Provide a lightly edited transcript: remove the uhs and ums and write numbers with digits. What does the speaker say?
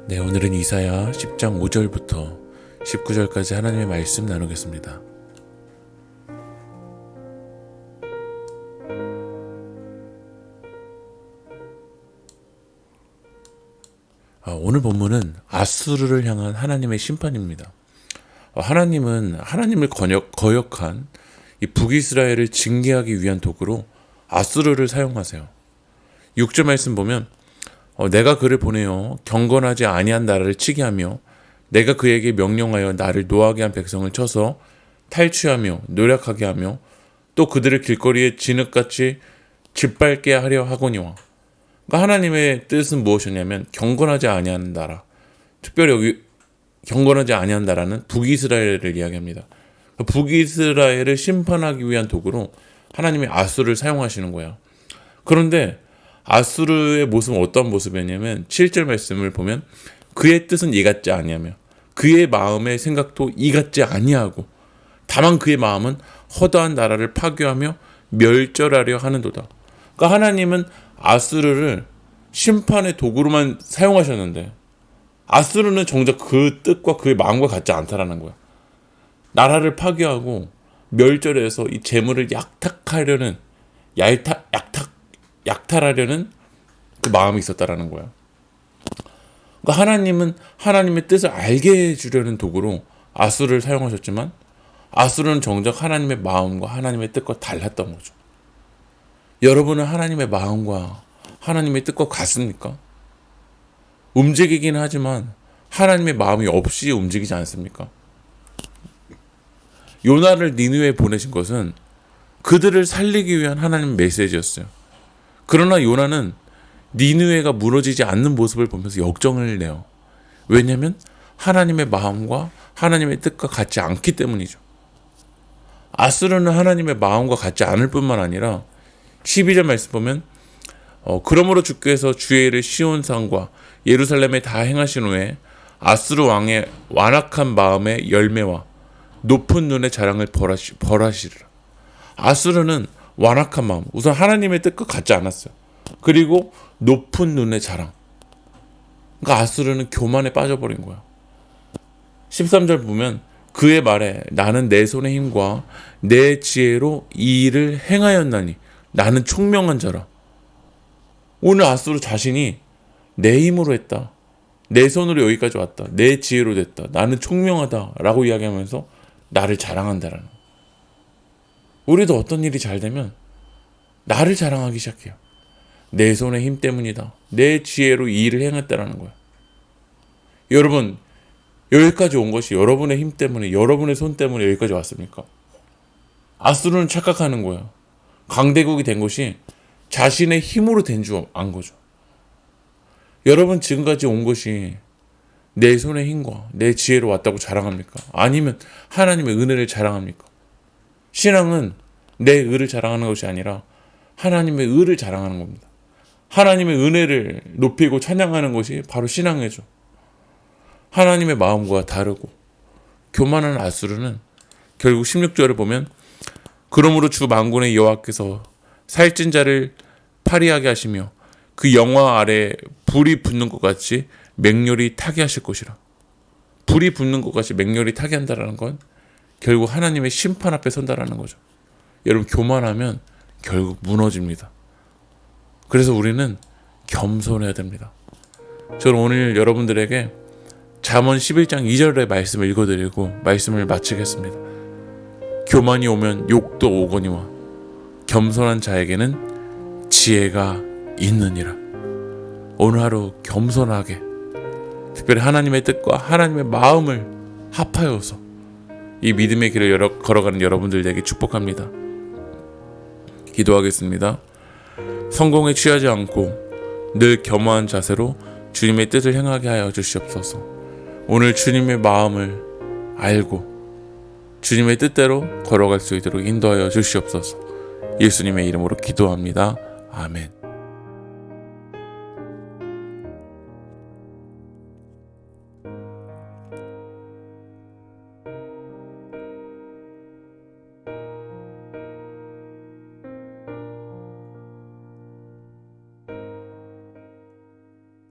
네, 오늘은 이사야 10장 5절부터 19절까지 하나님의 말씀 나누겠습니다. 오늘 본문은 아수르를 향한 하나님의 심판입니다. 하나님은 하나님을 거역한 이 북이스라엘을 징계하기 위한 도구로 아수르를 사용하세요. 6절 말씀 보면 내가 그를 보내어 경건하지 아니한 나라를 치게 하며 내가 그에게 명령하여 나를 노하게 한 백성을 쳐서 탈취하며 노력하게 하며 또 그들을 길거리에 진흙같이 짓밟게 하려 하거니와. 그러니까 하나님의 뜻은 무엇이냐면 경건하지 아니한 나라, 특별히 여기 경건하지 아니한 나라는 북이스라엘을 이야기합니다. 북이스라엘을 심판하기 위한 도구로 하나님이 아수르를 사용하시는 거예요. 그런데 아수르의 모습은 어떤 모습이냐면 7절 말씀을 보면 그의 뜻은 이 같지 아니하며 그의 마음의 생각도 이 같지 아니하고 다만 그의 마음은 허다한 나라를 파괴하며 멸절하려 하는도다. 그러니까 하나님은 아수르를 심판의 도구로만 사용하셨는데 아수르는 정작 그 뜻과 그의 마음과 같지 않다라는 거야. 나라를 파괴하고 멸절해서 이 재물을 약탈하려는 그 마음이 있었다라는 거야. 그러니까 하나님은 하나님의 뜻을 알게 해주려는 도구로 아수르를 사용하셨지만 아수르는 정작 하나님의 마음과 하나님의 뜻과 달랐던 거죠. 여러분은 하나님의 마음과 하나님의 뜻과 같습니까? 움직이긴 하지만 하나님의 마음이 없이 움직이지 않습니까? 요나를 니느웨에 보내신 것은 그들을 살리기 위한 하나님의 메시지였어요. 그러나 요나는 니느웨가 무너지지 않는 모습을 보면서 역정을 내요. 왜냐하면 하나님의 마음과 하나님의 뜻과 같지 않기 때문이죠. 아수르는 하나님의 마음과 같지 않을 뿐만 아니라 12절 말씀 보면 그러므로 주께서 주의 일을 시온산과 예루살렘에 다 행하신 후에 아수르 왕의 완악한 마음의 열매와 높은 눈의 자랑을 벌하시리라. 아수르는 완악한 마음, 우선 하나님의 뜻과 같지 않았어요. 그리고 높은 눈의 자랑. 그러니까 아수르는 교만에 빠져버린 거야. 13절 보면 그의 말에 나는 내 손의 힘과 내 지혜로 이 일을 행하였나니 나는 총명한 자라. 오늘 아수르 자신이 내 힘으로 했다. 내 손으로 여기까지 왔다. 내 지혜로 됐다. 나는 총명하다 라고 이야기하면서 나를 자랑한다라는 거야. 우리도 어떤 일이 잘 되면 나를 자랑하기 시작해요. 내 손의 힘 때문이다. 내 지혜로 이 일을 행했다라는 거야. 여러분, 여기까지 온 것이 여러분의 힘 때문에, 여러분의 손 때문에 여기까지 왔습니까? 아수르는 착각하는 거예요. 강대국이 된 것이 자신의 힘으로 된 줄 안 거죠. 여러분 지금까지 온 것이 내 손의 힘과 내 지혜로 왔다고 자랑합니까? 아니면 하나님의 은혜를 자랑합니까? 신앙은 내 의를 자랑하는 것이 아니라 하나님의 의를 자랑하는 겁니다. 하나님의 은혜를 높이고 찬양하는 것이 바로 신앙이죠. 하나님의 마음과 다르고 교만한 아수르는 결국 16절을 보면 그러므로 주 만군의 여호와께서 살찐 자를 파리하게 하시며 그 영화 아래 불이 붙는 것 같이 맹렬히 타게 하실 것이라. 불이 붙는 것 같이 맹렬히 타게 한다는 건 결국 하나님의 심판 앞에 선다라는 거죠. 여러분 교만하면 결국 무너집니다. 그래서 우리는 겸손해야 됩니다. 저는 오늘 여러분들에게 잠언 11장 2절의 말씀을 읽어드리고 말씀을 마치겠습니다. 교만이 오면 욕도 오거니와 겸손한 자에게는 지혜가 있느니라. 오늘 하루 겸손하게 특별히 하나님의 뜻과 하나님의 마음을 합하여서 이 믿음의 길을 걸어가는 여러분들에게 축복합니다. 기도하겠습니다. 성공에 취하지 않고 늘 겸허한 자세로 주님의 뜻을 행하게 하여 주시옵소서. 오늘 주님의 마음을 알고 주님의 뜻대로 걸어갈 수 있도록 인도하여 주시옵소서. 예수님의 이름으로 기도합니다. 아멘.